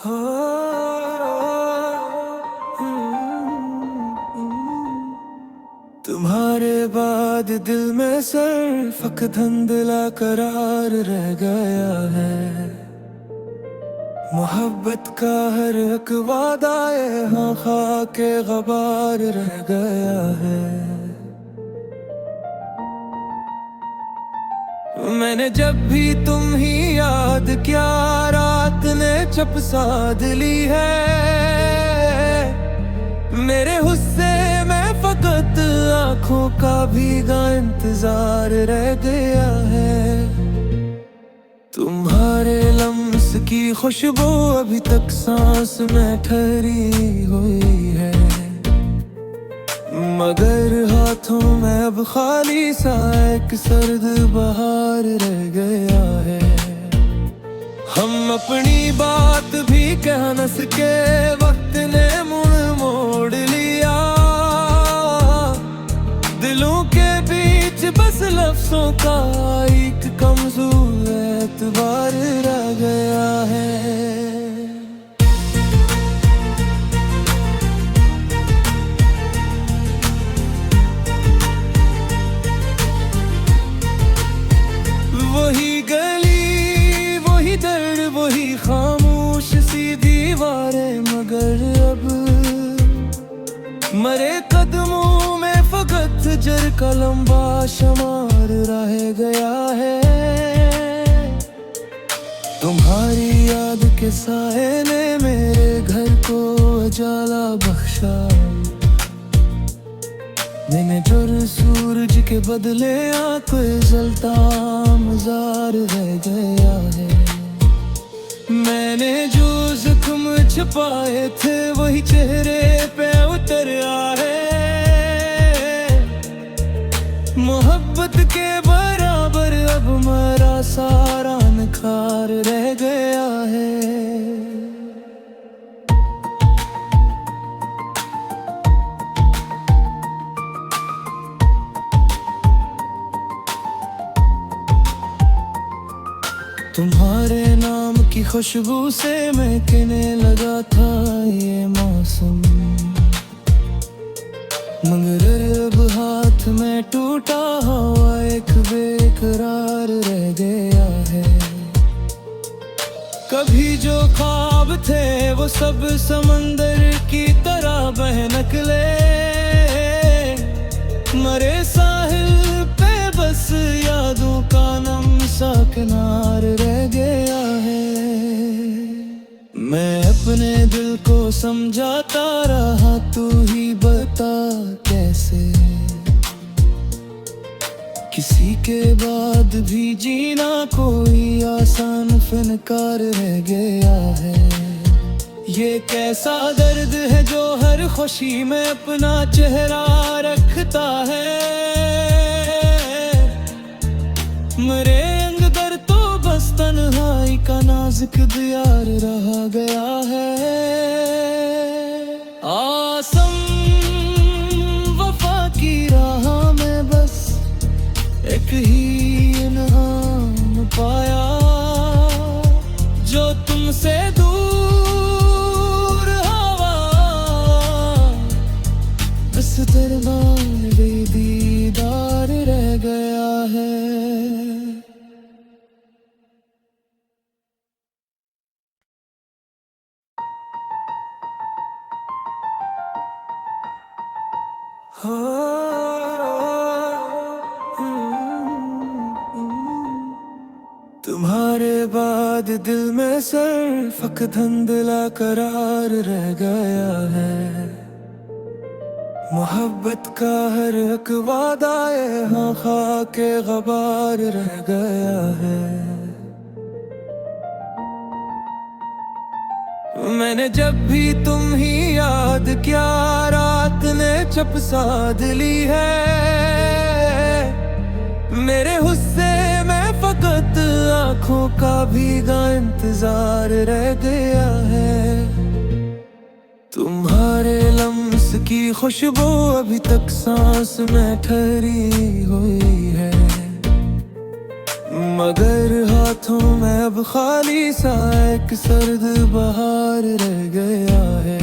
हो तुम्हारे बाद दिल में सिर्फ धुंधला करार रह गया है। मोहब्बत का हर एक वादा ये हाँ खाके गबार रह गया है। मैंने जब भी तुम ही याद किया रात ने चप साध ली है। मेरे हुस्से में फकत आंखों का भीगा इंतजार रह गया है। तुम्हारे लम्स की खुशबू अभी तक सांस में ठहरी हुई है, मगर हाथों में अब खाली सा एक सर्द बहार रह गया है। हम अपनी बात भी कह न सके, वक्त ने मुड़ मोड़ लिया। दिलों के बीच बस लफ्जों का एक कमजोर एतबार रह गया है। वही गली वही दर्द वही खामोश सी दीवारें, मगर अब मरे कदमों में फकत जर का लंबा शमार रह गया है। तुम्हारी याद के साए ने मेरे घर को उजाला बख्शा। मैंने जो सूरज के बदले आंखें जलता मजार रह गया है। मैंने जो जख्म छुपाए थे वही चेहरे पे उतर आए। मोहब्बत के बराबर अब मेरा सारा निखार रह गया है। तुम्हारे नाम की खुशबू से महकने लगा था ये मौसम, मगर अब हाथ में टूटा हुआ एक बेकरार रह गया है। कभी जो ख्वाब थे वो सब समंदर की तरह बह निकले। मरे साहिल पे बस यादों का नम सा किनार रह गया है। मैं अपने दिल को समझाता रहा, तू ही बता कैसे। किसी के बाद भी जीना कोई आसान फनकार रह गया है। ये कैसा दर्द है जो हर खुशी में अपना चेहरा रखता है। मेरे अंदर तो बस तन्हाई का नाजुक दियार रह गया है। आसम वफा की राह में बस एक ही इनाम पाया, जो तुमसे दूर हवा बस दरबान बेदीदार रह गया है। हो तुम्हारे बाद दिल में सिर्फ धुंधला करार रह गया है। मोहब्बत का हर एक वादा ये हाँ खाके गबार रह गया है। मैंने जब भी तुम ही याद किया रात ने चप साध ली है। मेरे हुस्से में फकत आंखों का भीगा इंतजार रह गया है। तुम्हारे लम्स की खुशबू अभी तक सांस में ठहरी हुई है, मगर हाथों में अब खाली सा एक सर्द बहार रह गया है।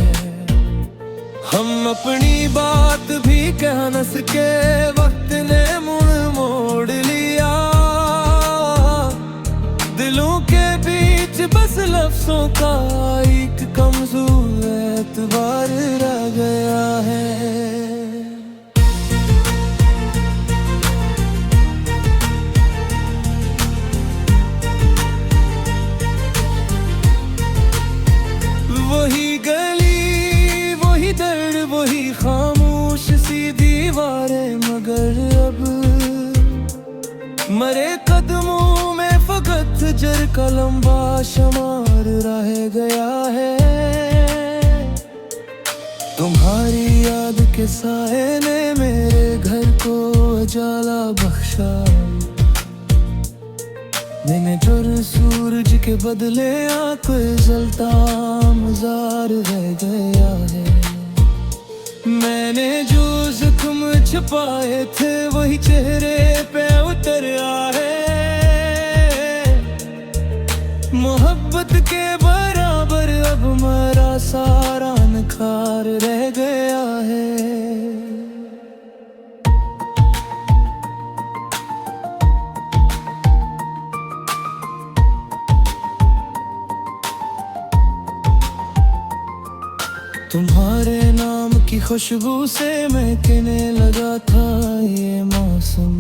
हम अपनी बात भी कह न सके, वक्त ने मुड़ मोड़ लिया। दिलों के बीच बस लफ्जों का एक कमजोर एतबार रह गया है। वही गली, वही दर्द, वही खामोश सी दीवारें, मगर अब मरे कदमों में फकत जर का लंबा शमार रह गया है। तुम्हारी याद के साए ने मेरे घर को उजाला बख्शा। मैंने जुर सूरज के बदले आंखें जलता मजार रह गया है। मैंने जो जख्म छुपाए थे वही चेहरे पे उतर आए। मोहब्बत के बराबर अब मेरा सारा निखार रह गया है। तुम्हारे नाम की खुशबू से महकने लगा था ये मौसम,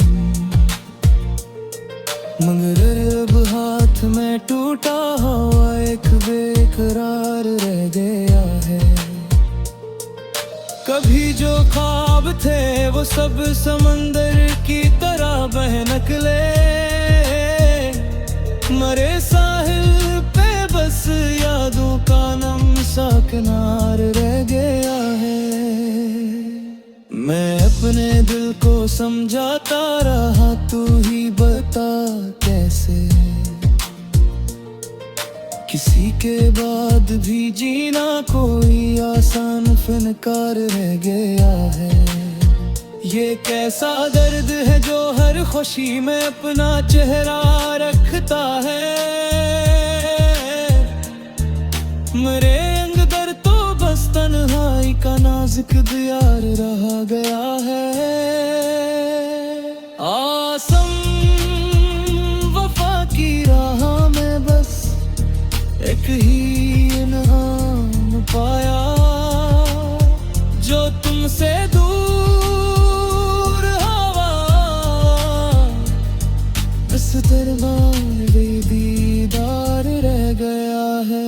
मगर अब हाथ में टूटा हुआ एक बेकरार रह गया है। कभी जो ख्वाब थे वो सब समंदर की तरह बह निकले। मरे साहिल पे बस यादों का नम सा किनार रह गया है। मैं अपने दिल को समझाता रहा, तू ही बता कैसे। किसी के बाद भी जीना कोई आसान फनकार रह गया है। ये कैसा दर्द है जो हर खुशी में अपना चेहरा रखता है। मेरे अंदर तो बस तन्हाई का नाजुक दियार रह गया है। आसम वफा की राह में बस एक ही इनाम पाया, जो तुमसे दूर हवा बस दरबार दीदार रह गया है।